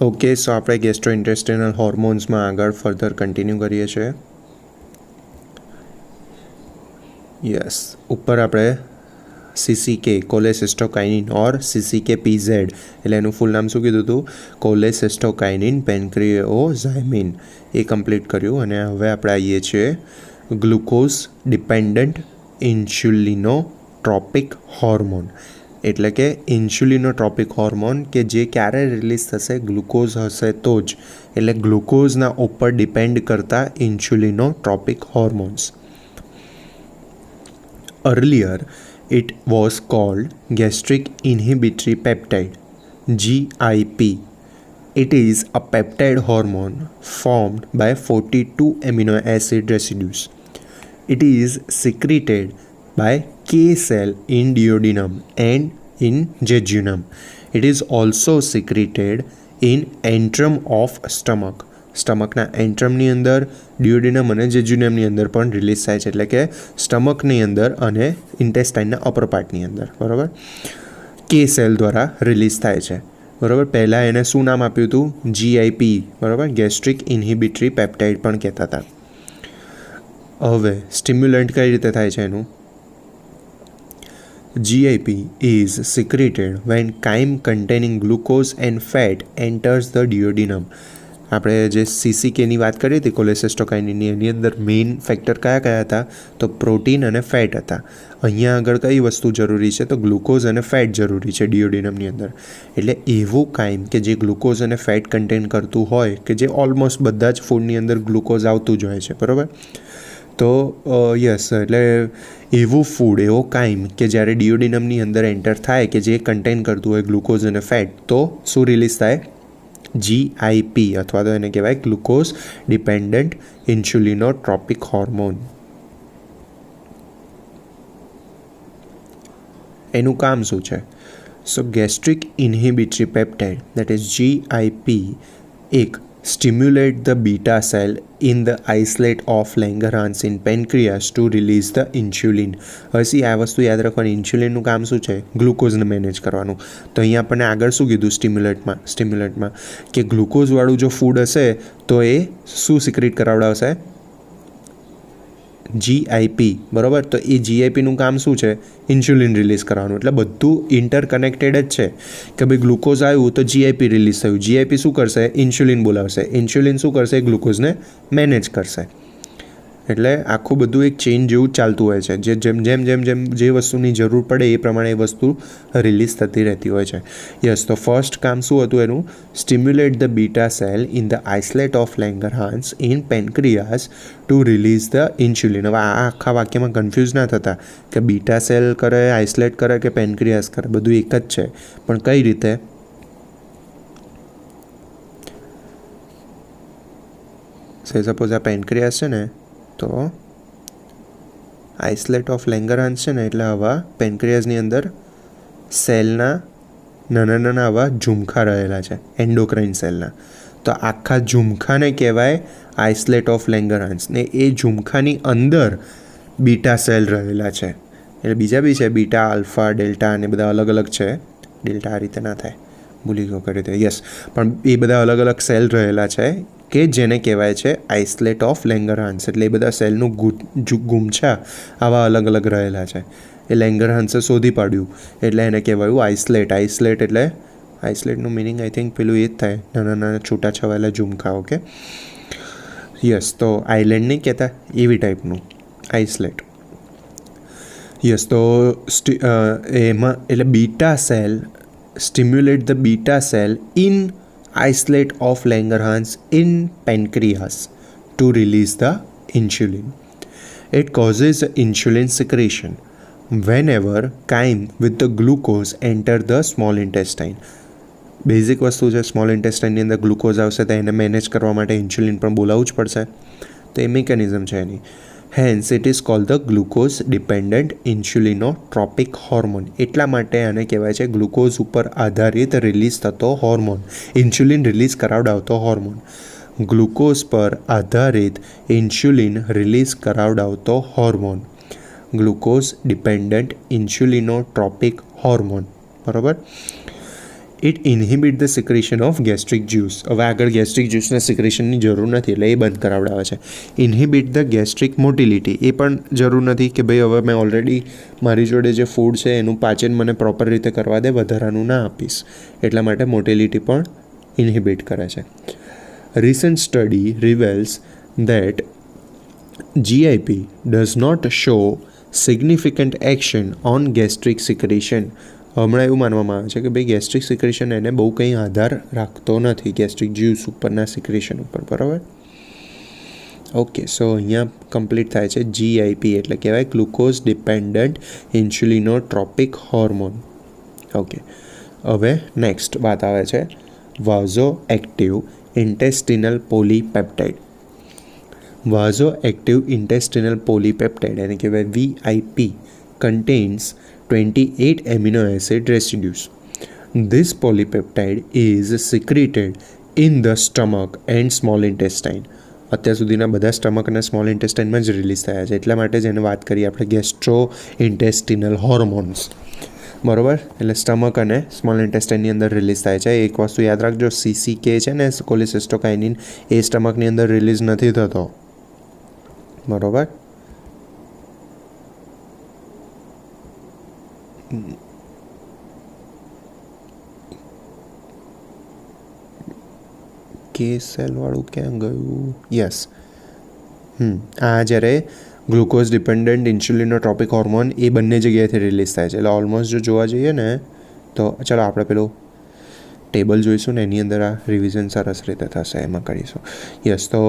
Okay, સો આપણે ગેસ્ટ્રોઇન્ટેસ્ટિનલ હોર્મોન્સમાં આગળ further continue કરીએ છીએ. યસ, ઉપર આપણે CCK કોલેસિસ્ટોકાઇનિન ઓર CCK-PZ એટલે એનું ફૂલ નામ શું કીધું હતું? કોલેસિસ્ટોકાઇનિન પેન્ક્રિઓઝાઇમિન એ કમ્પ્લીટ કર્યું. અને હવે આપણે આવીએ છીએ ગ્લુકોઝ ડિપેન્ડન્ટ ઇન્સ્યુલિનોટ્રોપિક હોર્મોન, એટલે કે ઇન્સ્યુલિનોટ્રોપિક હોર્મોન કે જે ક્યારે રિલીઝ થશે? ગ્લુકોઝ હશે તો જ, એટલે ગ્લુકોઝના ઉપર ડિપેન્ડ કરતા ઇન્સ્યુલિનોટ્રોપિક hormones. Earlier, it was called gastric inhibitory peptide (GIP). It is a peptide hormone formed by 42 amino acid residues. It is secreted by K cell in duodenum and in jejunum. It is also secreted in antrum of stomach. સ્ટમકના એન્ટ્રમની અંદર, ડ્યુઓડિનમ અને જેજ્યુનમની અંદર પણ release થાય છે, એટલે કે સ્ટમકની અંદર અને ઇન્ટેસ્ટાઇનના અપર પાર્ટની અંદર. બરાબર, કે સેલ દ્વારા રિલીઝ થાય છે. બરાબર, પહેલાં એને શું નામ આપ્યું હતું? GIP. બરાબર, ગેસ્ટ્રિક ઇન્હિબિટરી પેપ્ટાઇડ પણ કહેતા હતા. હવે સ્ટિમ્યુલન્ટ કઈ રીતે થાય છે એનું? GIP is secreted when chyme containing glucose and fat enters the duodenum. આપણે જે CCKની વાત કરી હતી કોલેસિસ્ટોકાઇનિનની, એની અંદર મેઇન ફેક્ટર કયા કયા હતા? તો પ્રોટીન અને ફેટ હતા. અહીંયા આગળ કઈ વસ્તુ જરૂરી છે? તો ગ્લુકોઝ અને ફેટ જરૂરી છે ડ્યુઓડિનમની અંદર. એટલે એવું કાયમ કે જે ગ્લુકોઝ અને ફેટ કન્ટેન કરતું હોય, કે જે ઓલમોસ્ટ બધા જ ફૂડની અંદર ગ્લુકોઝ આવતું જ હોય છે. બરાબર, તો યસ, એટલે એવું ફૂડ, એવો કાયમ કે જ્યારે ડ્યુઓડિનમની અંદર એન્ટર થાય કે જે કન્ટેન કરતું હોય ગ્લુકોઝ અને ફેટ, તો શું રિલીઝ થાય? GIP, અથવા તો એને કહેવાય ગ્લુકોઝ ડિપેન્ડન્ટ ઇન્સ્યુલિનોટ્રોપિક હોર્મોન. એનું કામ શું છે? So gastric inhibitory peptide that is GIP એક stimulate the beta cell in the isolate of Langerhans in pancreas to release the insulin. હવે આ વસ્તુ યાદ રાખવાની, ઇન્સ્યુલિનનું કામ શું છે? ગ્લુકોઝને મેનેજ કરવાનું. તો અહીંયા આપણને આગળ શું કીધું સ્ટિમ્યુલેટમાં કે ગ્લુકોઝવાળું જો ફૂડ હશે તો એ શું સિક્રેટ કરાવડાવશે? GIP. બરાબર, તો એ GIPનું કામ શું છે? ઇન્સ્યુલિન રિલીઝ કરવાનું. એટલે બધું ઇન્ટરકનેક્ટેડ જ છે કે ભાઈ ગ્લુકોઝ આવ્યું તો GIP રિલીઝ થયું. GIP શું કરશે? ઇન્સ્યુલિન બોલાવશે. ઇન્સ્યુલિન શું કરશે? ગ્લુકોઝને મેનેજ કરશે. એટલે આખું બધું એક ચેઇન જેવું ચાલતું હોય છે, જે જેમ જેમ જેમ જેમ જે વસ્તુની જરૂર પડે એ પ્રમાણે એ વસ્તુ રિલીઝ થતી રહેતી હોય છે. યસ, તો ફર્સ્ટ કામ શું હતું એનું? Stimulate the beta cell in the islet of Langerhans in pancreas to release the insulin. હવે આ આખા વાક્યમાં કન્ફ્યુઝ ના થતા કે બીટા સેલ કરે, આઇસલેટ કરે કે પેન્ક્રિયાસ કરે, બધું એક જ છે, પણ કઈ રીતે? સપોઝ આ પેન્ક્રિયાસ છે ને, તો આઇસલેટ ઓફ લેંગરહાન્સ છે ને, એટલે આવા પેન્ક્રિયાસની અંદર સેલના નાના નાના આવા ઝુમખા રહેલા છે, એન્ડોક્રાઇન સેલના. તો આખા ઝુમખાને કહેવાય આઇસલેટ ઓફ લેંગરહાન્સ, ને એ ઝુમખાની અંદર બીટા સેલ રહેલા છે. એટલે બીજા બી છે, બીટા, આલ્ફા, ડેલ્ટા અને બધા અલગ અલગ છે. ડેલ્ટા આ રીતે ના થાય, ભૂલી ગયો કઈ રીતે. યસ, પણ એ બધા અલગ અલગ સેલ રહેલા છે કે જેને કહેવાય છે આઇસલેટ ઓફ લેંગરહાન્સ. એટલે એ બધા સેલનું ગુમછા આવા અલગ અલગ રહેલા છે. એ લેંગરહાન્સે શોધી પાડ્યું એટલે એને કહેવાયું આઇસલેટ. એટલે આઇસલેટનું મિનિંગ આઈ થિંક પેલું એ જ થાય, નાના નાના છૂટા છવાયેલા ઝુમખા. ઓકે, યસ, તો આઇલેન્ડ નહીં કહેતા, એવી ટાઈપનું આઇસલેટ. યસ, તો એમાં એટલે beta cell stimulate the beta cell in isolate of Langerhans in pancreas to release the insulin. It causes insulin secretion whenever chyme with the glucose enter the small intestine. Basic વસ્તુ છે, small ઇન્ટેસ્ટાઇનની અંદર glucose આવશે તો એને manage કરવા માટે insulin પણ બોલાવવું જ પડશે. તો એ મિકેનિઝમ છે એની. Hence it is called the glucose dependent insulinotropic hormone. એટલા માટે આને કહેવાય છે ગ્લુકોઝ ઉપર આધારિત રિલીઝ થતો હોર્મોન, ઇન્સ્યુલિન રિલીઝ કરાવડાવતો હોર્મોન. ગ્લુકોઝ પર આધારિત ઇન્સ્યુલિન રિલીઝ કરાવડાવતો hormone, glucose dependent insulinotropic hormone. બરાબર, it inhibit the secretion of gastric juice. હવે આગળ ગેસ્ટ્રિક જ્યુસના સિક્રેશનની જરૂર નથી એટલે એ બંધ કરાવડાવે છે. ઇન્હિબિટ ધ ગેસ્ટ્રિક મોટિલિટી, એ પણ જરૂર નથી કે ભાઈ હવે મેં ઓલરેડી મારી જોડે જે ફૂડ છે એનું પાચન મને પ્રોપર રીતે કરવા દે, વધારાનું ના આપીશ. એટલા માટે મોટિલિટી પણ ઇન્હિબિટ કરે છે. Recent study reveals that GIP does not show significant action on gastric secretion. હમણાં એવું માનવામાં આવે છે કે ભાઈ ગેસ્ટ્રિક સિક્રેશન એને બહુ કંઈ આધાર રાખતો નથી ગેસ્ટ્રિક જ્યુસ ઉપરના સિક્રેશન ઉપર, બરાબર. ઓકે, સો અહીંયા કમ્પ્લીટ થાય છે GIP એટલે કહેવાય glucose dependent insulinotropic hormone. Okay, હવે નેક્સ્ટ વાત આવે છે વાઝો એક્ટિવ ઇન્ટેસ્ટિનલ પોલીપેપ્ટાઇડ. વાઝો એક્ટિવ ઇન્ટેસ્ટિનલ પોલીપેપ્ટાઇડ એને કહેવાય VIP contains 28 amino acid residues. This polypeptide is secreted in the stomach and small intestine. અત્યાર સુધીના બધા સ્ટમક અને સ્મોલ ઇન્ટેસ્ટાઇનમાં જ રિલીઝ થયા છે, એટલા માટે જ એને વાત કરીએ આપણે ગેસ્ટ્રો ઇન્ટેસ્ટિનલ હોર્મોન્સ, બરાબર. એટલે સ્ટમક અને સ્મોલ ઇન્ટેસ્ટાઇનની અંદર રિલીઝ થાય છે. એક વસ્તુ યાદ રાખજો, CCK છે ને કોલેસિસ્ટોકાઇનિન, એ સ્ટમકની અંદર રિલીઝ નથી થતો, બરાબર. કે સેલવાળું ક્યાં ગયું? યસ, આ જ્યારે ગ્લુકોઝ ડિપેન્ડન્ટ ઇન્સ્યુલિનોટ્રોપિક હોર્મોન એ બંને જગ્યાએથી રિલીઝ થાય છે. એટલે ઓલમોસ્ટ જો જોવા જઈએ ને તો ચાલો આપણે પેલું ટેબલ જોઈશું ને એની અંદર આ રિવિઝન સરસ રીતે થશે, એમાં કરીશું. યસ, તો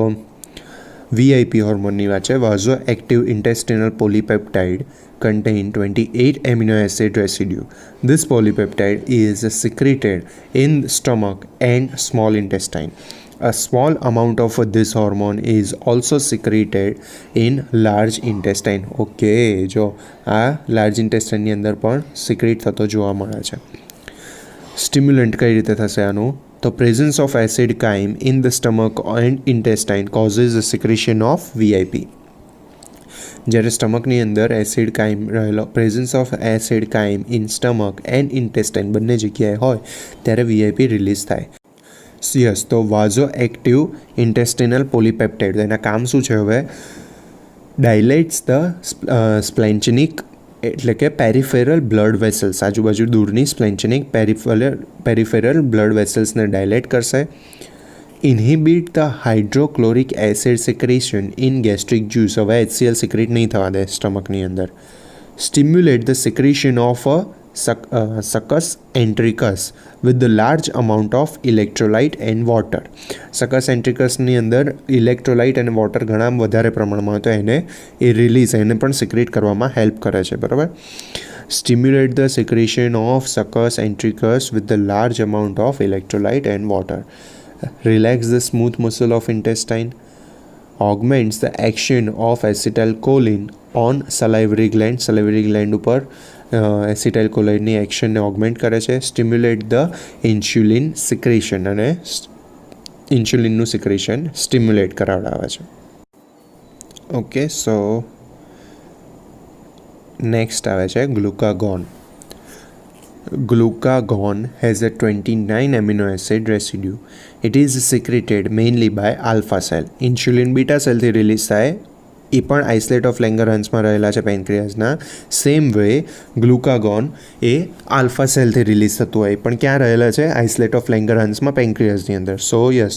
VIP હોર્મોનની વાત છે. વાઝો active ઇન્ટેસ્ટિનલ polypeptide contain 28 amino acid residue. This polypeptide is secreted in stomach and small intestine. A small amount of this hormone is also secreted in large intestine. Okay, જો આ લાર્જ ઇન્ટેસ્ટાઇનની અંદર પણ secret થતો જોવા મળે છે. સ્ટિમ્યુલન્ટ કઈ રીતે થશે આનું? તો presence of acid chyme in the stomach and intestine causes the secretion of VIP. જ્યારે સ્ટમકની અંદર એસિડ કાઇમ રહેલો, presence of acid crime in stomach and intestine બંને જગ્યાએ હોય ત્યારે VIP રિલીઝ થાય. યસ, તો વાઝો એક્ટિવ ઇન્ટેસ્ટિનલ પોલીપેપ્ટાઇડ એના કામ શું છે? હવે ડાયલેટ્સ ધ સ્પ્લેન્ચનિક એટલે કે પેરિફેરલ બ્લડ વેસલ્સ, આજુબાજુ દૂરની સ્પ્લેન્ચનિક પેરિફેરલ બ્લડ વેસલ્સને ડાયલેટ કરશે. Inhibit the hydrochloric acid secretion in gastric juice, હવે HCl સિક્રેટ નહીં થવા દે સ્ટમકની અંદર. Stimulate the secretion of succus entericus with the large amount of electrolyte and water. Succus એન્ટ્રિકસની અંદર ઇલેક્ટ્રોલાઇટ અને વોટર ઘણા વધારે પ્રમાણમાં હોય તો એને એને પણ સિક્રેટ કરવામાં હેલ્પ કરે છે, બરાબર. Stimulate the secretion of succus entericus with the large amount of electrolyte and water. Relax the smooth muscle of intestine. Augments the action of acetylcholine on salivary gland. Salivary gland ઉપર એસિટાઇલકોલાઇનની એક્શનને ઓગમેન્ટ કરે છે. Stimulate the insulin secretion, અને ઇન્સ્યુલિનનું secretion stimulate કરાવડાવે છે. Okay, so next આવે છે glucagon. Glucagon has a 29 amino acid residue. It is secreted mainly by alpha cell. Insulin beta cell થી release થાય, એ પણ આઇસલેટ ઓફ લેંગરહાન્સમાં રહેલા છે પેન્ક્રિયાસના. સેમ વે ગ્લુકાગોન એ alpha સેલથી release થતું હોય, પણ ક્યાં રહેલા છે? આઇસલેટ ઓફ લેંગરહાન્સમાં પેન્ક્રિયાસની અંદર. So yes,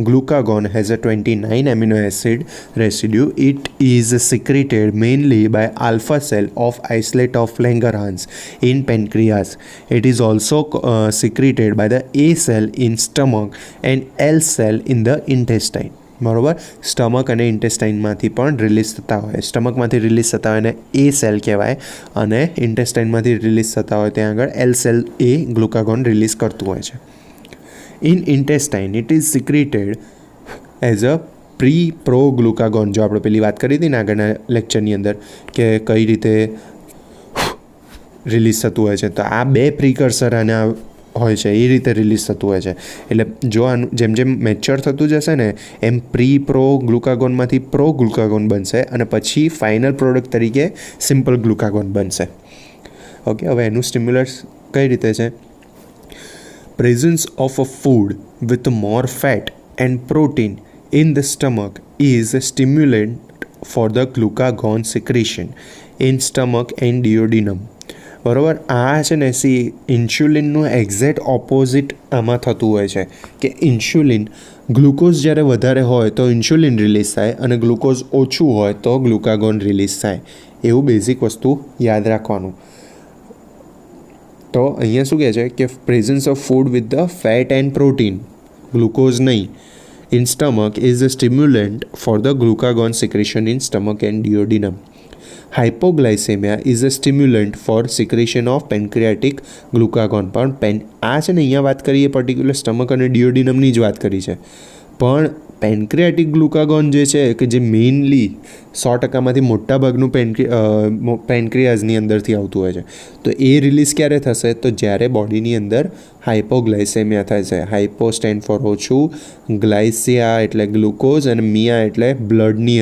glucagon has a 29 amino acid residue. It is secreted mainly by alpha cell of isolate of Langerhans in pancreas. It is also secreted by the A cell in stomach and L cell in the intestine. બરાબર, stomach અને ઇન્ટેસ્ટાઇનમાંથી પણ release થતા હોય. સ્ટમકમાંથી release થતા હોય એને એ cell કહેવાય, અને ઇન્ટેસ્ટાઇનમાંથી રિલીઝ થતા હોય ત્યાં આગળ એલ સેલ એ ગ્લુકાગોન રિલીઝ કરતું હોય છે. In intestine it is secreted as a pro glucagon. જો આપણે પેલી વાત કરી હતી ને આગળના લેક્ચરની અંદર કે કઈ રીતે રિલીઝ થતું હોય છે, તો આ બે પ્રિકર્સર આના હોય છે, એ રીતે રિલીઝ થતું હોય છે. એટલે જો આનું જેમ જેમ મેચ્યોર થતું જશે ને એમ પ્રો ગ્લુકાગોનમાંથી પ્રો ગ્લુકાગોન બનશે, અને પછી ફાઇનલ પ્રોડક્ટ તરીકે સિમ્પલ ગ્લુકાગોન બનશે. ઓકે, હવે એનું સ્ટિમ્યુલસ કઈ રીતે છે? presence of a food with more fat and protein in the stomach is a stimulant for the glucagon secretion in stomach and duodenum. બરાબર, આ છે ને ઇન્સ્યુલિનનું એક્ઝેક્ટ ઓપોઝિટ આમાં થતું હોય છે કે ઇન્સ્યુલિન ગ્લુકોઝ જ્યારે વધારે હોય તો ઇન્સ્યુલિન રિલીઝ થાય અને ગ્લુકોઝ ઓછું હોય તો ગ્લુકાગોન રિલીઝ થાય. એવું બેઝિક વસ્તુ યાદ રાખવાનું. તો અહીંયા શું કહે છે કે presence of food with the fat and protein, glucose નહીં, in stomach is a stimulant for the glucagon secretion in stomach and duodenum. Hypoglycemia is a stimulant for secretion of pancreatic glucagon. પણ આ છે ને અહીંયા વાત કરીએ particular stomach અને ડિયોડિનમની જ વાત કરી છે, પણ પેન્ક્રિયાટિક ગ્લુકાગોન જે છે કે જે મેઇનલી 100%માંથી મોટાભાગનું પેન્ક્રિયાઝની અંદરથી આવતું હોય છે, તો એ રિલીઝ ક્યારે થશે? તો જ્યારે બોડીની અંદર હાઇપોગ્લાયસેમિયા થાય છે. હાઇપો સ્ટેન્ડ ફોર ઓછું, ગ્લાયસિયા એટલે ગ્લુકોઝ અને મિયા એટલે બ્લડની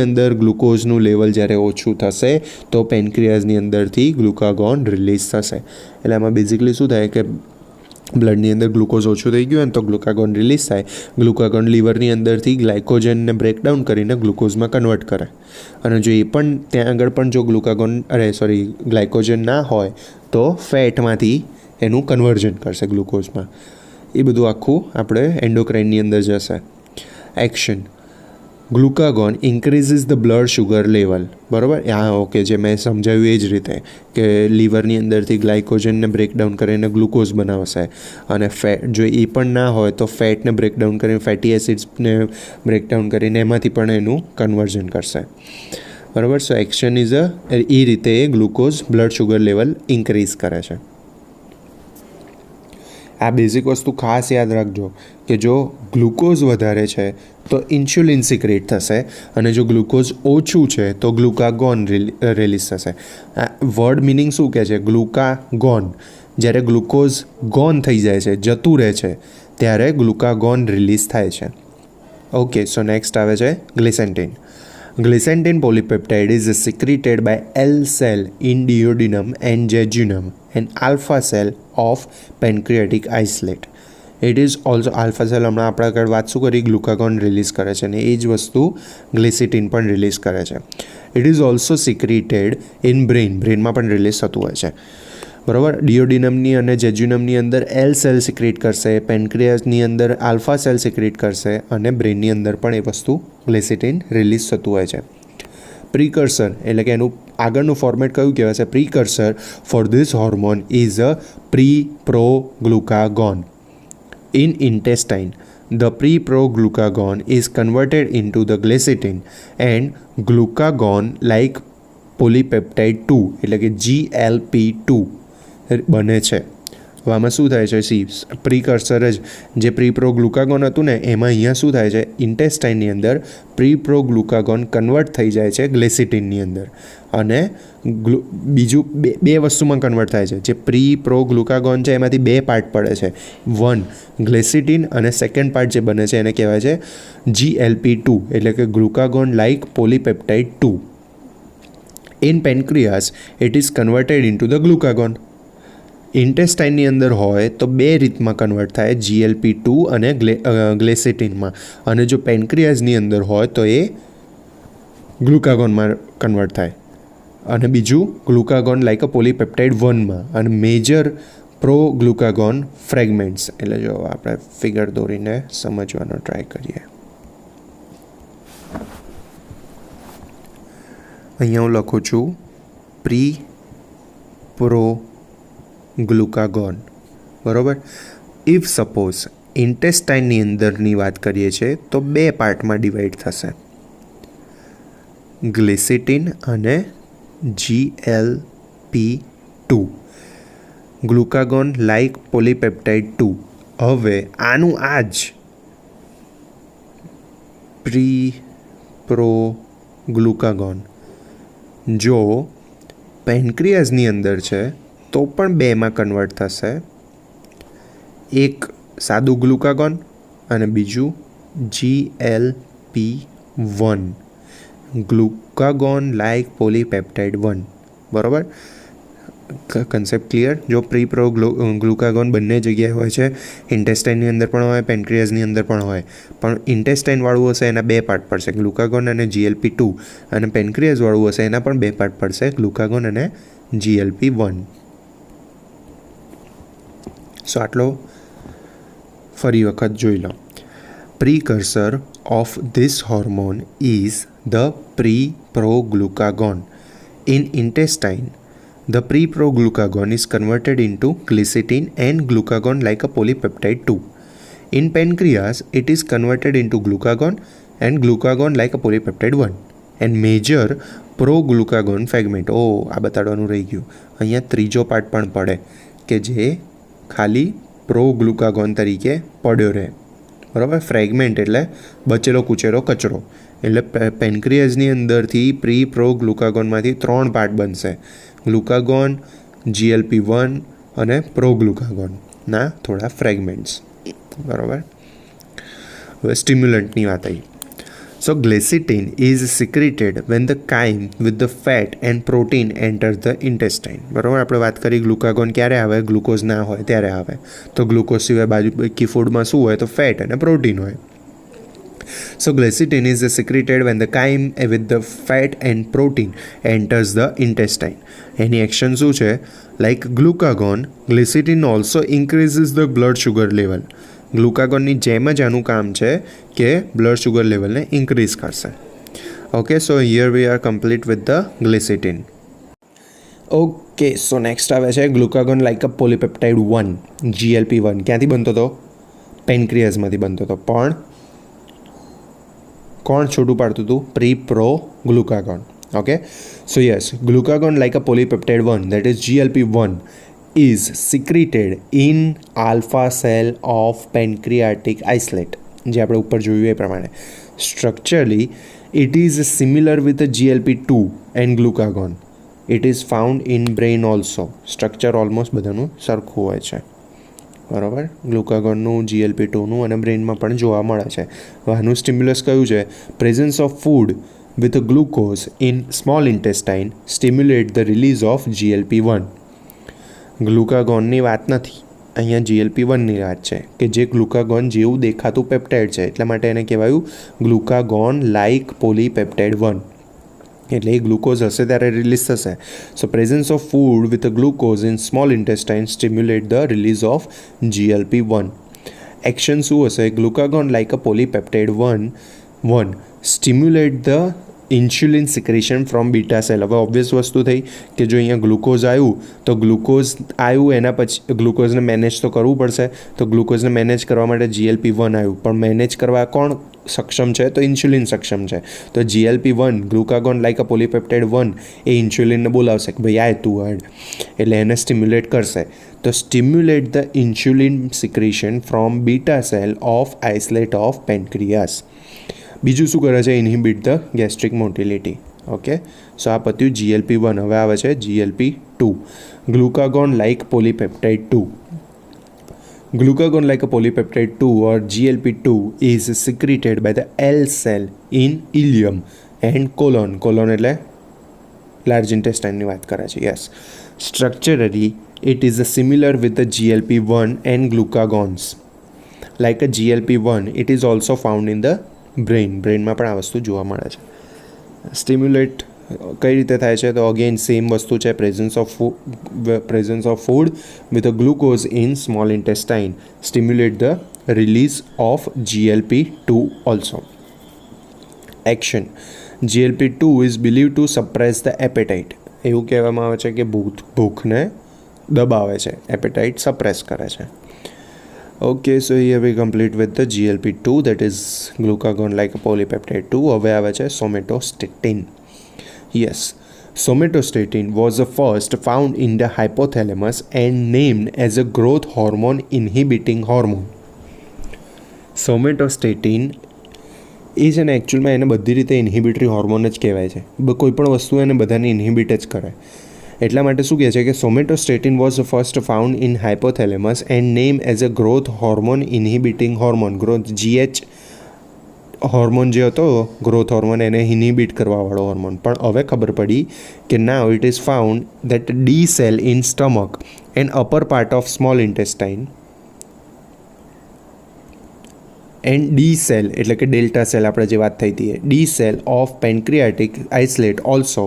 અંદર ગ્લુકોઝનું લેવલ જ્યારે ઓછું થશે તો પેન્ક્રિયાઝની અંદરથી ગ્લુકાગોન રિલીઝ થશે. એટલે આમાં બેઝિકલી શું થાય કે બ્લડની અંદર ગ્લુકોઝ ઓછું થઈ ગયું હોય ને તો ગ્લુકાગોન રિલીઝ થાય. ગ્લુકાગોન લીવરની અંદરથી ગ્લાયકોજનને બ્રેકડાઉન કરીને ગ્લુકોઝમાં કન્વર્ટ કરે, અને જો એ પણ ત્યાં આગળ પણ જો ગ્લાયકોજન ના હોય તો ફેટમાંથી એનું કન્વર્ઝન કરશે ગ્લુકોઝમાં. એ બધું આખું આપણે એન્ડોક્રાઇનની અંદર જશે. Action: glucagon increases the blood sugar level. બરાબર, હા ઓકે, જે મેં સમજાવ્યું એ જ રીતે કે લીવરની અંદરથી ગ્લાયકોજનને બ્રેકડાઉન કરીને ગ્લુકોઝ બનાવશે, અને જો એ પણ ના હોય તો ફેટને બ્રેકડાઉન કરીને ફેટી એસિડ્સને બ્રેકડાઉન કરીને એમાંથી પણ એનું કન્વર્ઝન કરશે. બરાબર, સો એક્શન ઇઝ એ રીતે glucose blood sugar level increase કરે છે. આ બેઝિક વસ્તુ ખાસ યાદ રાખજો કે જો ગ્લુકોઝ વધારે છે તો ઇન્સ્યુલિન સિક્રેટ થશે, અને જો ગ્લુકોઝ ઓછું છે તો ગ્લુકાગોન રિલીઝ થશે. આ વર્ડ મિનિંગ શું કહે છે? ગ્લુકાગોન. જ્યારે ગ્લુકોઝ ગોન થઈ જાય છે, જતું રહે છે, ત્યારે ગ્લુકાગોન રિલીઝ થાય છે. ઓકે, સો નેક્સ્ટ આવે છે ગ્લિસેન્ટિન. Glycantin polypeptide is secreted by L cell in duodenum and jejunum and alpha cell of pancreatic islets. It is also alpha cell, હમણાં આપણે આગળ વાત શું કરી, ગ્લુકાગોન રિલીઝ કરે છે, અને એ જ વસ્તુ ગ્લિસિટિન પણ રિલીઝ કરે છે. It is also secreted in બ્રેનમાં પણ રિલીઝ થતું હોય છે. બરાબર, ડિયોડિનમની અને જેજ્યુનમની અંદર એલ સેલ સિક્રેટ કરશે, પેન્ક્રિયાસની અંદર આલ્ફા સેલ સિક્રેટ કરશે, અને બ્રેનની અંદર પણ એ વસ્તુ ગ્લિસિટિન રિલીઝ થતું હોય છે. પ્રિકર્સર એટલે કે એનું આગળનું ફોર્મેટ કયું કહેવાય છે? Precursor for this hormone is a preproglucagon. In intestine the pre-pro-glucagon is converted into the glycitin and glucagon like polypeptide 2 એટલે કે GLP-2 બને છે. હવે આમાં શું થાય છે? પ્રિકર્સર જ જે પ્રી-પ્રો-ગ્લુકાગોન હતું ને, એમાં અહીંયા શું થાય છે? ઇન્ટેસ્ટાઇનની અંદર પ્રી-પ્રો-ગ્લુકાગોન કન્વર્ટ થઈ જાય છે ગ્લિસિટિનની અંદર, અને બીજું બે વસ્તુમાં કન્વર્ટ થાય છે. જે પ્રી-પ્રો-ગ્લુકાગોન છે એમાંથી બે પાર્ટ પડે છે, વન ગ્લિસિટિન, અને સેકન્ડ પાર્ટ જે બને છે એને કહેવાય છે GLP-2 એટલે કે glucagon like polypeptide 2. In pancreas it is converted into the glucagon. ઇન્ટેસ્ટાઇનની અંદર હોય તો બે રીતમાં કન્વર્ટ થાય, GLP-2 અને ગ્લિસિટિનમાં, અને જો પેન્ક્રિયાઝની અંદર હોય તો એ ગ્લુકાગોનમાં કન્વર્ટ થાય, અને બીજું ગ્લુકાગોન લાઇક અ પોલીપેપ્ટાઇડ 1માં, અને મેજર પ્રો ગ્લુકાગોન ફ્રેગમેન્ટ્સ. એટલે જો આપણે ફિગર દોરીને સમજવાનો ટ્રાય કરીએ. અહીંયા હું લખું છું પ્રો ગ્લુકાગોન. બરાબર, ઇફ સપોઝ ઇન્ટેસ્ટાઇનની અંદરની વાત કરીએ છીએ તો બે પાર્ટમાં ડિવાઈડ થશે, ગ્લિસિટિન અને GLP-2, ગ્લુકાગોન લાઇક પોલીપેપ્ટાઇડ 2. હવે આનું આ જ પ્રો ગ્લુકાગોન જો પેન્ક્રિયાઝની અંદર છે તો પણ બેમાં કન્વર્ટ થશે, એક સાદું ગ્લુકાગોન અને બીજું GLP-1, ગ્લુકાગોન લાઇક પોલીપેપ્ટાઇડ 1. બરાબર, કન્સેપ્ટ ક્લિયર? જો પ્રી પ્રો ગ્લુકાગોન બંને જગ્યાએ હોય છે, ઇન્ટેસ્ટાઇનની અંદર પણ હોય, પેન્ક્રિયાઝની અંદર પણ હોય, પણ ઇન્ટેસ્ટાઇનવાળું હશે એના 2 પાર્ટ પડશે, ગ્લુકાગોન અને GLP-2, અને પેન્ક્રિયાઝવાળું હશે એના પણ 2 પાર્ટ પડશે, ગ્લુકાગોન અને GLP-1. સો આટલો ફરી વખત જોઈ લો. Precursor of this hormone is the pre-proglucagon. In intestine, the pre-proglucagon is converted into glycitin and glucagon like a polypeptide 2. In pancreas, it is converted into glucagon and glucagon like a polypeptide 1. And major proglucagon fragment. આ બતાડવાનું રહી ગયું. અહીંયા ત્રીજો part પણ પડે કે જે ખાલી પ્રોગ્લુકાગોન તરીકે પડ્યો રહે, બરાબર. ફ્રેગમેન્ટ એટલે બચેલો કૂચેલો કચરો. એટલે પેન્ક્રિયાઝની અંદરથી પ્રી પ્રો ગ્લુકાગોનમાંથી 3 પાર્ટ બનશે, ગ્લુકાગોન, GLP-1 અને પ્રોગ્લુકાગોનના થોડા ફ્રેગમેન્ટ્સ, બરાબર. હવે સ્ટિમ્યુલન્ટની વાત આવી. So glicentin is secreted when the chyme with the fat and protein enter the intestine, બરાબર. આપણે વાત કરી ગ્લુકાગોન ક્યારે આવે, ગ્લુકોઝ ના હોય ત્યારે આવે. તો ગ્લુકોઝ સિવાય બાકી ફૂડમાં શું હોય, તો ફેટ અને પ્રોટીન હોય. So glycitin is secreted when the chyme with the fat and protein enters the intestine. Any action શું છે? Like glucagon, glycitin also increases the blood sugar level. ગ્લુકાગોનની જેમ જ આનું કામ છે કે બ્લડ શુગર લેવલને ઇન્ક્રીઝ કરશે. Okay, so here we are complete with the glicentin. Okay, so next આવે છે glucagon like a polypeptide 1, GLP-1. ક્યાંથી બનતો હતો? પેન્ક્રિયાઝમાંથી બનતો હતો. પણ કોણ છૂટું પાડતું હતું? Pre pro glucagon. Okay, so yes, glucagon like a polypeptide 1, that is GLP-1, is secreted in alpha cell of pancreatic islets. જે આપણે ઉપર જોયું એ પ્રમાણે structurally it is similar with the GLP-2 and glucagon. It is found in brain also. Structure almost બધાનું સરખું હોય છે, બરાબર. ગ્લુકાગોનનું, GLP-2નું અને બ્રેઇનમાં પણ જોવા મળે છે. આનું સ્ટિમ્યુલસ કયું છે? Presence of food with a glucose in small intestine stimulate the release of GLP-1. ગ્લુકાગોનની વાત નથી, અહીંયા GLP-1ની વાત છે કે જે ગ્લુકાગોન જેવું દેખાતું પેપ્ટાઇડ છે, એટલા માટે એને કહેવાયું ગ્લુકાગોન લાઇક પોલીપેપ્ટાઇડ 1. એટલે એ ગ્લુકોઝ હશે ત્યારે રિલીઝ થશે. So presence of food with glucose in small intestine stimulate the release of GLP-1. Action શું હશે? Glucagon like a polypeptide 1 stimulate the insulin secretion from beta cell. હવે obvious વસ્તુ થઈ કે જો અહીંયા ગ્લુકોઝ આવ્યું તો ગ્લુકોઝ આવ્યું એના પછી ગ્લુકોઝને મેનેજ તો કરવું પડશે. તો ગ્લુકોઝને મેનેજ કરવા માટે GLP-1 આવ્યું, પણ મેનેજ કરવા કોણ સક્ષમ છે? તો ઇન્સ્યુલિન સક્ષમ છે. તો GLP-1 glucagon like a polypeptide 1 એ ઇન્સ્યુલિનને બોલાવશે કે ભાઈ આ તું હડ, એટલે એને સ્ટિમ્યુલેટ કરશે. તો stimulate the insulin secretion from beta cell of islet of pancreas. બીજું શું કરે છે? Inhibit the gastric motility. Okay, so આ પત્યું GLP-1. હવે આવે છે GLP-2, glucagon like polypeptide 2. Glucagon like a polypeptide 2 or GLP-2 is secreted by the L cell in ileum and colon. Colon એટલે large intestine ની વાત કરે છે. Yes. Structurally, it is similar with the GLP-1 and glucagons. Like a GLP-1, it is also found in the brain. બ્રેઇનમાં પણ આ વસ્તુ જોવા મળે છે. સ્ટિમ્યુલેટ કઈ રીતે થાય છે? તો અગેન સેમ વસ્તુ છે, presence of food with a glucose in small intestine stimulate the release of GLP-2 also. Action: GLP-2 is believe to suppress the appetite. એવું કહેવામાં આવે છે કે ભૂખને દબાવે છે, એપેટાઇટ સપ્રેસ કરે છે. Okay, so here we complete with the GLP-2, that is glucagon like a polypeptide 2. હવે આવે છે સોમેટોસ્ટેટિન. Yes, somatostatin was the first found in the hypothalamus and named as a growth hormone inhibiting hormone. Somatostatin એ છે ને એકચ્યુઅલમાં એને બધી રીતે ઇન્હિબિટરી hormone જ કહેવાય છે. કોઈ પણ વસ્તુ એને બધાને ઇન્હિબિટ જ કરે. એટલા માટે શું કહે છે કે somatostatin was the first found in hypothalamus and name as a growth hormone inhibiting hormone. Growth GH hormone જે હતો ગ્રોથ હોર્મોન એને ઇનિબિટ કરવાવાળો હોર્મોન, પણ હવે ખબર પડી કે now it is found that D cell in stomach and upper part of small intestine and D cell એટલે કે ડેલ્ટા સેલ આપણે જે વાત થઈ હતી D cell of pancreatic આઇસલેટ also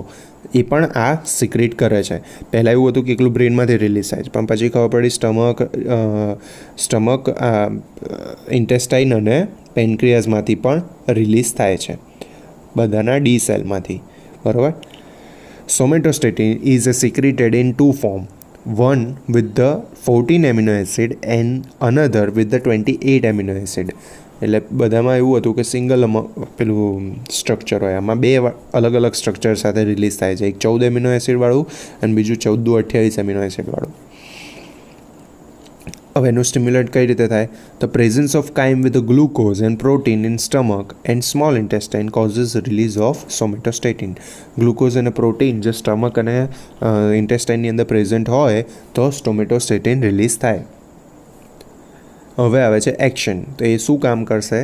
a પણ આ સિક્રેટ કરે છે. પહેલાં એવું હતું કે એકલું બ્રેનમાંથી રિલીઝ થાય છે, પણ પછી ખબર પડી સ્ટમક ઇન્ટેસ્ટાઇન અને પેન્ક્રિયાઝમાંથી પણ રિલીઝ થાય છે, બધાના ડી સેલમાંથી. બરાબર. Somatostatin is secreted in two form, one with the 14 amino acid and another with the 28 amino acid. એટલે બધામાં એવું હતું કે સિંગલ પેલું સ્ટ્રક્ચર હોય, આમાં બે અલગ અલગ સ્ટ્રક્ચર સાથે રિલીઝ થાય છે, એક 14 એમિનો એસિડવાળું અને બીજું 14-28 એમિનો એસિડવાળું. હવે એનું સ્ટિમ્યુલેટ કઈ રીતે થાય? The presence of chyme with glucose and protein in stomach and small intestine causes release of somatostatin. Glucose અને પ્રોટીન જે સ્ટમક અને ઇન્ટેસ્ટાઇનની અંદર પ્રેઝન્ટ હોય તો સોમેટોસ્ટેટિન રિલીઝ થાય. હવે આવે છે એક્શન. તો એ શું કામ કરશે?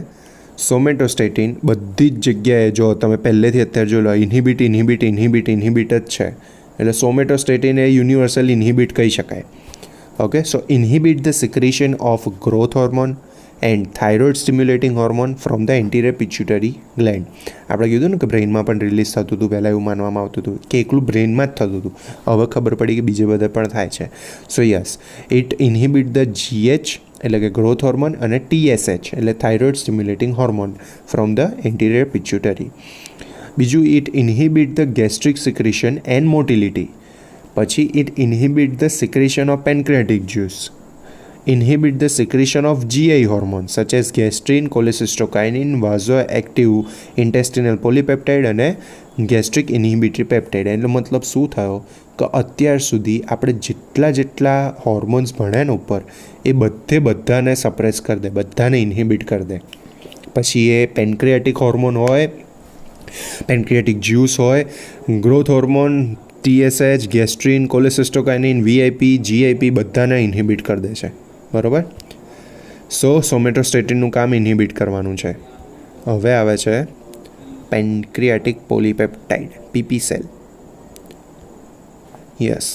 સોમેટોસ્ટેટિન બધી જ જગ્યાએ, જો તમે પહેલેથી અત્યારે જોઈ લો, ઇન્હિબિટ જ છે. એટલે સોમેટોસ્ટેટિન એ યુનિવર્સલ ઇન્હિબિટ કહી શકાય. Okay, so inhibit the secretion of growth hormone and thyroid stimulating hormone from the anterior pituitary gland. આપણે કીધું ને કે બ્રેઇનમાં પણ રિલીઝ થતું હતું, પહેલાં એવું માનવામાં આવતું હતું કે એકલું બ્રેઇનમાં જ થતું હતું, હવે ખબર પડી કે બીજે બધે પણ થાય છે. So yes, it inhibit the GH એટલે કે ગ્રોથ હોર્મોન અને TSH એટલે thyroid stimulating hormone from the anterior pituitary. બીજું, it inhibit the gastric secretion and motility. પછી it inhibit the secretion of pancreatic juice, inhibit the secretion of GI hormones such as gastrin, cholecystokinin, vasoactive intestinal polypeptide અને gastric inhibitory peptide. એટલે મતલબ શું થયો કે અત્યાર સુધી આપણે જેટલા હોર્મોન્સ ભણ્યા ને ઉપર એ બધાને સપ્રેસ કરી દે, બધાને ઇન્હિબિટ કરી દે. પછી એ પેન્ક્રિયાટિક હોર્મોન હોય, પેન્ક્રિયાટિક જ્યુસ હોય, growth hormone, TSH, ગેસ્ટ્રિન, કોલેસિસ્ટોકાઇનિન, VIP, GIP બધાને ઇન્હિબિટ કરી દે છે. બરાબર. સો સોમેટોસ્ટેટિનનું કામ ઇન્હિબિટ કરવાનું છે. હવે આવે છે pancreatic polypeptide PP cell. Yes,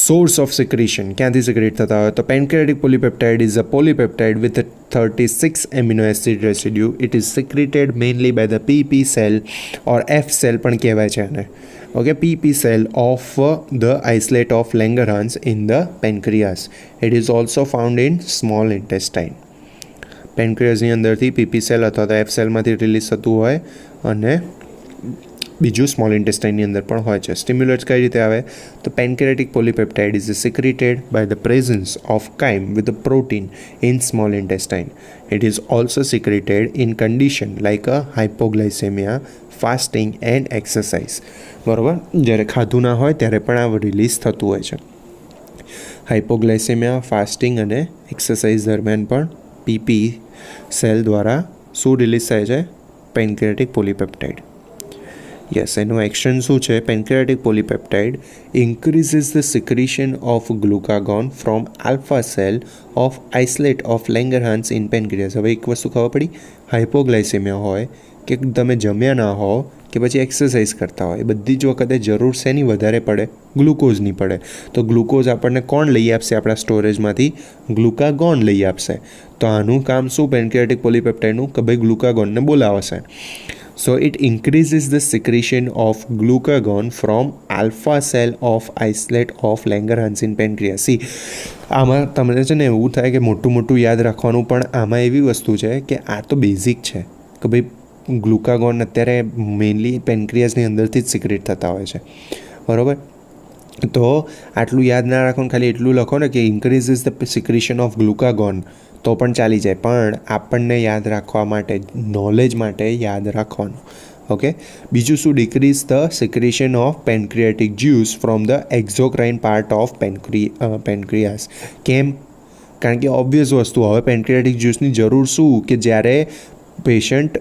source of secretion ક્યાંથી સિક્રેટ થતા હોય તો pancreatic polypeptide is a polypeptide with 36 amino acid residue. It is secreted mainly by the PP cell or F cell પણ કહેવાય છે એને. Okay, PP cell of the islate of Langerhans in the pancreas. It is also found in small intestine. પેન્ક્રિયાસની અંદરથી PP cell અથવા તો F સેલમાંથી release થતું હોય અને બીજું સ્મોલ ઇન્ટેસ્ટાઇનની અંદર પણ હોય છે. સ્ટિમ્યુલેટ્સ કઈ રીતે આવે તો pancreatic polypeptide is secreted by the presence of chyme with protein in small intestine. It is also secreted in condition like a hypoglycaemia, fasting and exercise. બરાબર. જ્યારે ખાધું ના હોય ત્યારે પણ આ રિલીઝ થતું હોય છે. હાઇપોગ્લાયસેમિયા, ફાસ્ટિંગ અને એક્સરસાઇઝ દરમિયાન પણ PP સેલ દ્વારા શું રિલીઝ થાય છે? Pancreatic polypeptide. યસ, એનું એક્શન શું છે? Pancreatic polypeptide increases the secretion of glucagon from alpha cell of islet of Langerhans in pancreas. હવે એક વસ્તુ ખબર પડી, હાઇપોગ્લાયસેમિયા હોય કે તમે જમ્યા ના હો કે પછી એક્સરસાઇઝ કરતા હોય, એ બધી જ વખતે જરૂર શેની વધારે પડે? ગ્લુકોઝની પડે. તો ગ્લુકોઝ આપણને કોણ લઈ આપશે આપણા સ્ટોરેજમાંથી? ગ્લુકાગોન લઈ આપશે. તો આનું કામ શું પેન્ક્રિયાટિક પોલીપેપ્ટાઇડનું? કે ભાઈ ગ્લુકાગોનને બોલાવશે. So it increases the secretion of glucagon from alpha cell of islate of Langerhans in pancreas. See, આમાં તમને છે ને એવું થાય કે મોટું યાદ રાખવાનું, પણ આમાં એવી વસ્તુ છે કે આ તો બેઝિક છે કે ભાઈ ગ્લુકાગોન અત્યારે મેઇનલી પેન્ક્રિયાસની અંદરથી જ સિક્રેટ થતા હોય છે. બરાબર. તો આટલું યાદ ના રાખવાનું, ખાલી એટલું લખો ને કે increases the secretion of glucagon તો પણ ચાલી જાય, પણ આપણને યાદ રાખવા માટે, નોલેજ માટે યાદ રાખવાનું. ઓકે. બીજું શું? Decrease the secretion of pancreatic juice from the exocrine part of pancreas. કેમ? કારણ કે ઓબ્વિયસ વસ્તુ, હવે પેન્ક્રિયાટિક જ્યુસની જરૂર શું? કે જ્યારે પેશન્ટ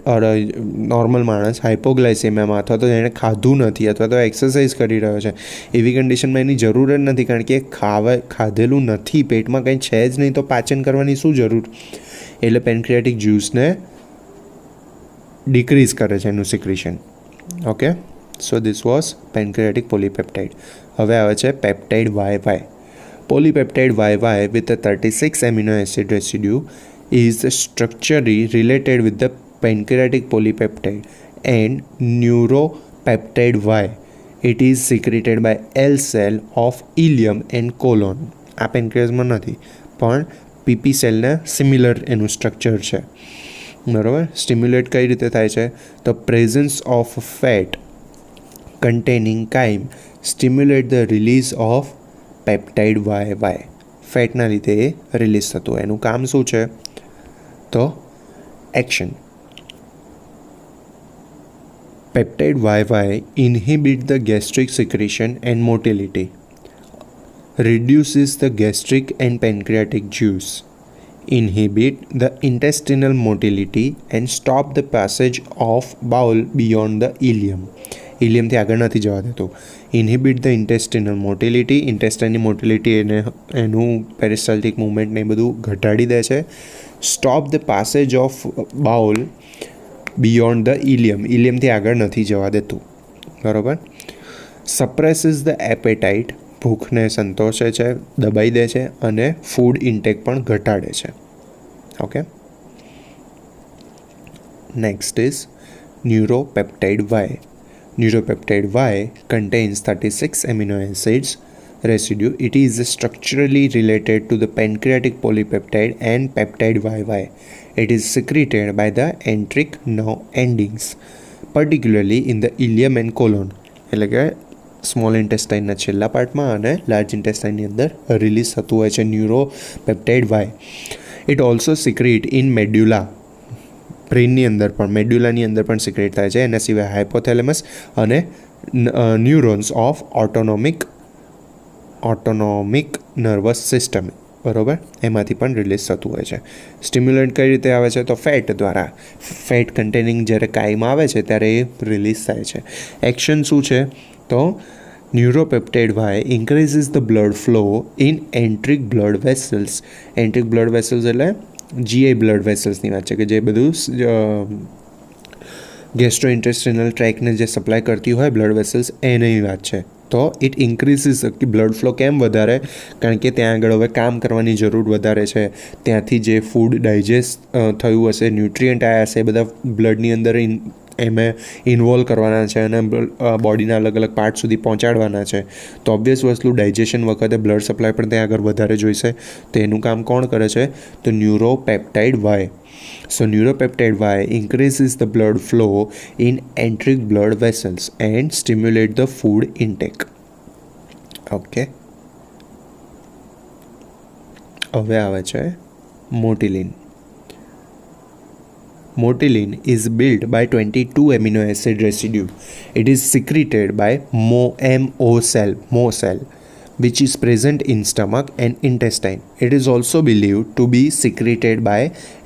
નોર્મલ માણસ હાઇપોગ્લાયસેમિયામાં અથવા તો જેણે ખાધું નથી અથવા તો એક્સરસાઇઝ કરી રહ્યો છે એવી કન્ડિશનમાં એની જરૂર જ નથી, કારણ કે ખાધેલું નથી, પેટમાં કંઈ છે જ નહીં, તો પાચન કરવાની શું જરૂર? એટલે પેન્ક્રિયાટિક જ્યુસને ડિક્રીઝ કરે છે એનું secretion. Okay, so this was pancreatic polypeptide. હવે આવે છે peptide YY. Polypeptide YY with a 36 amino acid residue is structurally related with the pancreatic polypeptide and neuropeptide Y. It is secreted by L cell of ileum and colon. આ પેન્ક્રિયાસમાં નથી પણ PP સેલને similar એનું structure છે. બરાબર. Stimulate કઈ રીતે થાય છે? તો presence of fat containing crime stimulate the release of peptide YY. ફેટના લીધે એ રિલીઝ થતું. એનું કામ શું છે? તો action. Peptide YY inhibit the gastric secretion and motility, reduces the gastric and pancreatic juice, inhibit the intestinal motility and stop the passage of bowel beyond the ileum. ઇલિયમથી આગળ નથી જવા દેતું. ઇન્હિબિટ ધ ઇન્ટેસ્ટિનલ મોટિલિટી, ઇન્ટેસ્ટાઇનની motility એનું peristaltic મુવમેન્ટને એ બધું ઘટાડી દે છે. Stop the passage of bowel beyond the ileum, ઇલિયમથી આગળ નથી જવા દેતું. બરાબર. સપ્રેસિસ ધ એપેટાઇટ, ભૂખને સંતોષે છે, દબાઈ દે છે અને ફૂડ ઇન્ટેક પણ ઘટાડે છે. Okay, next is neuropeptide Y. Neuropeptide Y contains 36 amino acids residue. It is structurally related to the pancreatic polypeptide and peptide YY. It is secreted by the enteric nerve endings, particularly in the ileum and colon. એટલે કે small ઇન્ટેસ્ટાઇનના છેલ્લા પાર્ટમાં અને large ઇન્ટેસ્ટાઇનની અંદર release થતું હોય છે neuropeptide Y. It also secrete in medulla, બ્રેઇનની અંદર પણ, મેડ્યુલાની અંદર પણ સિક્રેટ થાય છે. એના સિવાય હાઇપોથેલેમસ અને neurons of autonomic nervous system, બરાબર, એમાંથી પણ રિલીઝ થતું હોય છે. સ્ટિમ્યુલન્ટ કઈ રીતે આવે છે? તો ફેટ દ્વારા. ફેટ કન્ટેનિંગ જ્યારે કાયમ આવે છે ત્યારે એ રિલીઝ થાય છે. એક્શન શું છે? તો neuropeptide Y increases the blood flow in enteric blood vessels. Enteric blood vessels એટલે GI બ્લડ વેસલ્સની વાત છે કે જે બધું ગેસ્ટ્રો ઇન્ટેસ્ટિનલ ટ્રેકને જે સપ્લાય કરતી હોય બ્લડ વેસલ્સ, એની વાત છે. તો ઇટ ઇન્ક્રીઝિસ બ્લડ ફ્લો. કેમ વધારે? કારણ કે ત્યાં આગળ હવે કામ કરવાની જરૂર વધારે છે. ત્યાંથી જે ફૂડ ડાયજેસ્ટ થયું હશે, ન્યુટ્રિયન્ટ આવ્યા હશે, એ બધા બ્લડની અંદર એમાં ઇન્વોલ્વ કરવાના છે અને બોડીના અલગ અલગ પાર્ટ સુધી પહોંચાડવાના છે. તો ઓબ્વિયસ વસ્તુ ડાયજેશન વખતે બ્લડ સપ્લાય પણ ત્યાં આગળ વધારે જોઈશે. તો એનું કામ કોણ કરે છે? તો neuropeptide Y. So neuropeptide Y increases the blood flow in enteric blood vessels and stimulate the food intake. Okay, હવે આવે છે મોટિલિન. Motilin is built by 22 amino acid residue. It is secreted by MO cell, which is present in stomach and intestine. It is also believed to be secreted by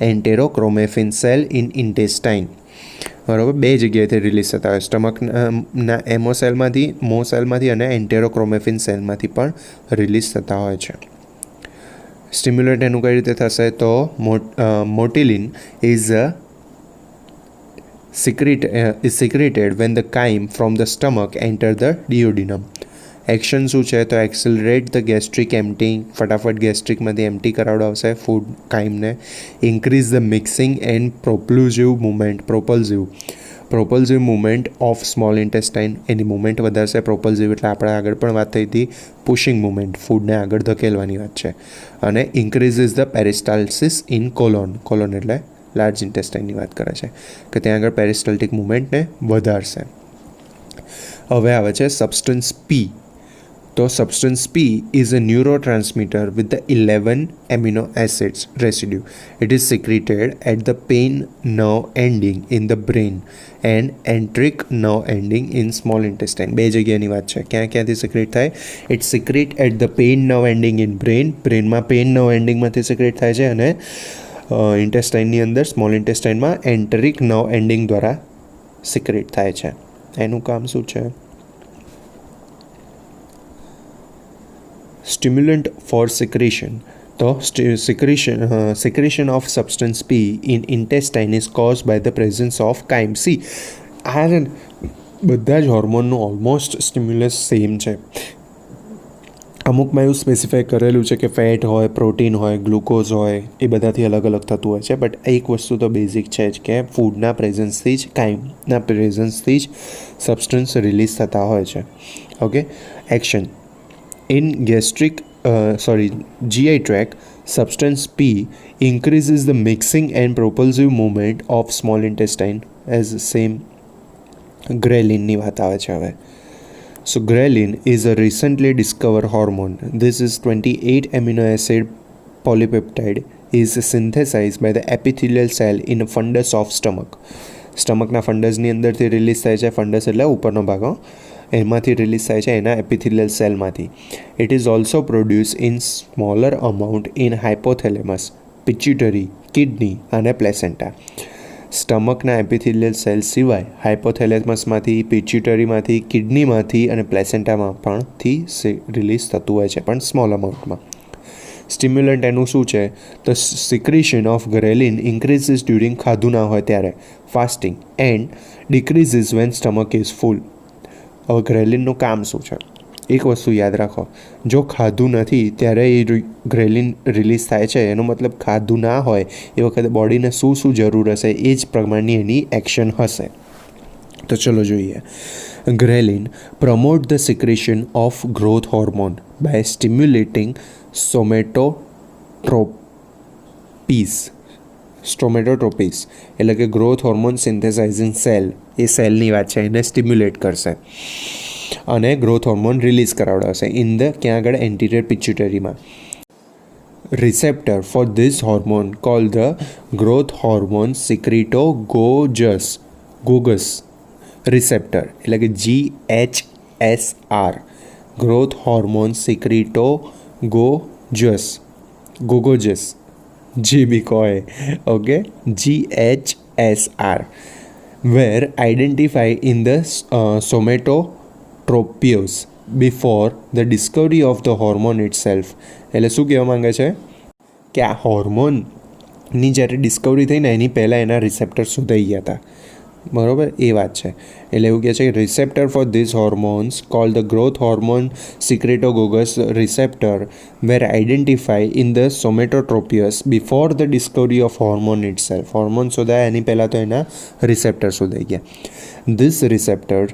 enterochromaffin cell in intestine. બરાબર. બે જગ્યાએથી release થતા હોય, સ્ટમકના એમો સેલમાંથી, મો સેલમાંથી અને એન્ટેરોક્રોમેફિન સેલમાંથી પણ release થતા હોય છે. સ્ટિમ્યુલેટ એનું કઈ રીતે થશે? તો મોટિલિન is secreted when the chyme from the stomach enter the duodenum. Action શું છે? તો એક્સેલરેટ ધ ગેસ્ટ્રિક એમ્પટીંગ, ફટાફટ ગેસ્ટ્રિકમાંથી એમ્પ્ટી કરાવડાવશે ફૂડ કાઇમને. Increase the mixing and propulsive movement of small intestine. એની મુવમેન્ટ વધારશે. પ્રોપલ્સિવ એટલે આપણે આગળ પણ વાત થઈ હતી, પુશિંગ મુવમેન્ટ, ફૂડને આગળ ધકેલવાની વાત છે. અને increases the peristalsis in colon. Colon એટલે લાર્જ ઇન્ટેસ્ટાઇનની વાત કરે છે કે ત્યાં આગળ પેરિસ્ટાલ્ટિક મુવમેન્ટને વધારશે. હવે આવે છે સબસ્ટન્સ P. તો substance P is a neurotransmitter with the 11 amino acids residue. It is secreted at the pain nerve ending in the brain and enteric nerve ending in small intestine. બે જગ્યાની વાત છે. ક્યાંથી સિક્રેટ થાય? It secrete at the pain nerve ending in બ્રેનમાં pain nerve એન્ડિંગમાંથી secrete થાય છે અને ઇન્ટેસ્ટાઇનની અંદર, સ્મોલ ઇન્ટેસ્ટાઇનમાં એન્ટેરિક નર્વ એન્ડિંગ દ્વારા સિક્રેટ થાય છે. એનું કામ શું છે? Stimulant for secretion. તો secretion of substance P in intestine is caused by the presence of chyme. See, આ બધા જ હોર્મોનનું ઓલમોસ્ટ સ્ટિમ્યુલસ સેમ છે. અમુકમાં એવું સ્પેસિફાઈ કરેલું છે કે ફેટ હોય, પ્રોટીન હોય, ગ્લુકોઝ હોય, એ બધાથી અલગ અલગ થતું હોય છે. બટ એક વસ્તુ તો બેઝિક છે જ કે ફૂડના પ્રેઝન્સથી જ, કાયમના પ્રેઝન્સથી જ સબસ્ટન્સ રિલીઝ થતા હોય છે. Okay, action in GI tract, substance P increases the mixing and propulsive movement of small intestine as same ghrelin ની વાત આવે છે હવે. So ghrelin is a recently discovered hormone. This is 28 amino acid polypeptide is synthesized by the epithelial cell in a fundus of stomach. સ્ટમકના ફંડસની અંદરથી release થાય છે. ફંડસ એટલે ઉપરનો ભાગ, એમાંથી રિલીઝ થાય છે એના એપિથેલિયલ સેલમાંથી. It is also produce in smaller amount in hypothalamus, pituitary, kidney અને પ્લેસેન્ટા. સ્ટમકના એપિથેલિયલ સેલ સિવાય હાઇપોથેલેમસમાંથી, પિચ્યુટરીમાંથી, કિડનીમાંથી અને પ્લેસેન્ટામાં પણથી રિલીઝ થતું હોય છે, પણ સ્મોલ અમાઉન્ટમાં. સ્ટિમ્યુલન્ટ એનું શું છે? તો secretion of ghrelin increases during ખાધું ના હોય ત્યારે, fasting, and decreases when stomach is full. હવે ગ્રેલિનનું કામ શું છે? એક વસ્તુ યાદ રાખો, જો ખાધું નથી ત્યારે એ ગ્રેલિન રિલીઝ થાય છે, એનો મતલબ ખાધું ના હોય એ વખતે બોડીને શું શું જરૂર હશે એ જ પ્રમાણની એની એક્શન હશે. તો ચલો જોઈએ. Ghrelin promote the secretion of growth hormone by stimulating somatotropes એટલે કે ગ્રોથ હોર્મોન સિન્થેસાઇઝિંગ સેલ, એ સેલની વાત છે, એને સ્ટિમ્યુલેટ કરશે અને ગ્રોથ હોર્મોન રિલીઝ કરાવડાવશે ઇન ધ ક્યાં આગળ એન્ટિરિયર પિચ્યુટરીમાં. Receptor for this hormone call the growth hormone secretagogues receptor એટલે કે GHSR, ગ્રોથ હોર્મોન સિક્રીટોગોગસ જે બી કહે, okay, GHSR were identified in the somatotropios before the discovery of the hormone itself. એટલે શું કહેવા માંગે છે કે આ હોર્મોનની જ્યારે ડિસ્કવરી થઈ ને એની પહેલાં એના રિસેપ્ટર શોધાઈ ગયા હતા, બરાબર, એ વાત છે. એટલે એવું કહે છે કે receptor for this hormones call the growth hormone secretagogues receptor were identify in the somatotropes before the discovery of hormone itself. Hormone શોધાયા એની પહેલાં તો એના રિસેપ્ટર શોધાઈ ગયા. This receptor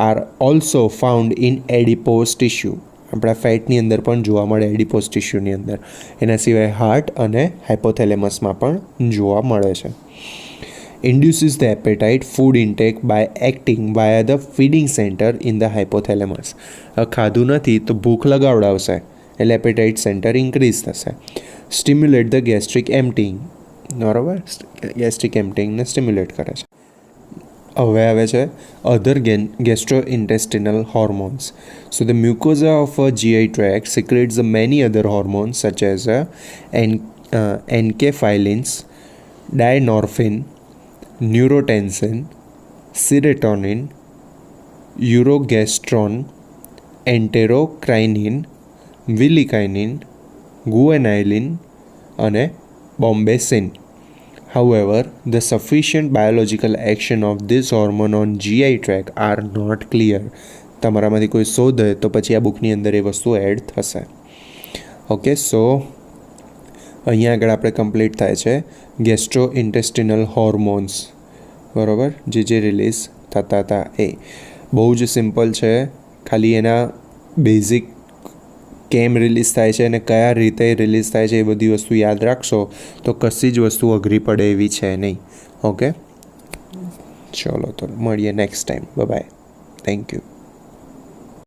are also found in adipose tissue, આપણા ફેટની અંદર પણ જોવા મળે, એડિપોઝ ટિશ્યુની અંદર. એના સિવાય હાર્ટ અને હાઇપોથેલેમસમાં પણ જોવા મળે છે. induces the appetite food intake by acting via the feeding center in the hypothalamus. ખાધું નથી તો ભૂખ લગાવડાવશે એટલે એપેટાઇટ સેન્ટર ઇન્ક્રીઝ થશે. સ્ટિમ્યુલેટ ધ ગેસ્ટ્રિક એમ્પટીંગ, બરાબર, ગેસ્ટ્રિક એમ્પટીંગને સ્ટિમ્યુલેટ કરે છે. હવે આવે છે અધર gastrointestinal hormones. So the mucosa of a GI tract secretes many other hormones such as enkephalins, dynorphin, neurotensin, serotonin, urogastron, enterocrinin, villikinin, guanylin અને bombesin. However, the sufficient biological action of this hormone on GI tract are not clear. તમારામાંથી કોઈ શોધે તો પછી આ બુકની અંદર એ વસ્તુ add થશે. ઓકે, સો અહીંયા આગળ આપણે કમ્પ્લીટ થાય છે ગેસ્ટ્રોઇન્ટેસ્ટિનલ હોર્મોન્સ, બરાબર, જે રિલીઝ થતા હતા એ. બહુ જ સિમ્પલ છે, ખાલી એના બેઝિક કેમ રિલીઝ થાય છે અને કયા રીતે રિલીઝ થાય છે એ બધી વસ્તુ યાદ રાખશો તો કશી જ વસ્તુ અઘરી પડે એવી છે નહીં. ઓકે, ચલો તો મળીએ next time. Bye, thank you.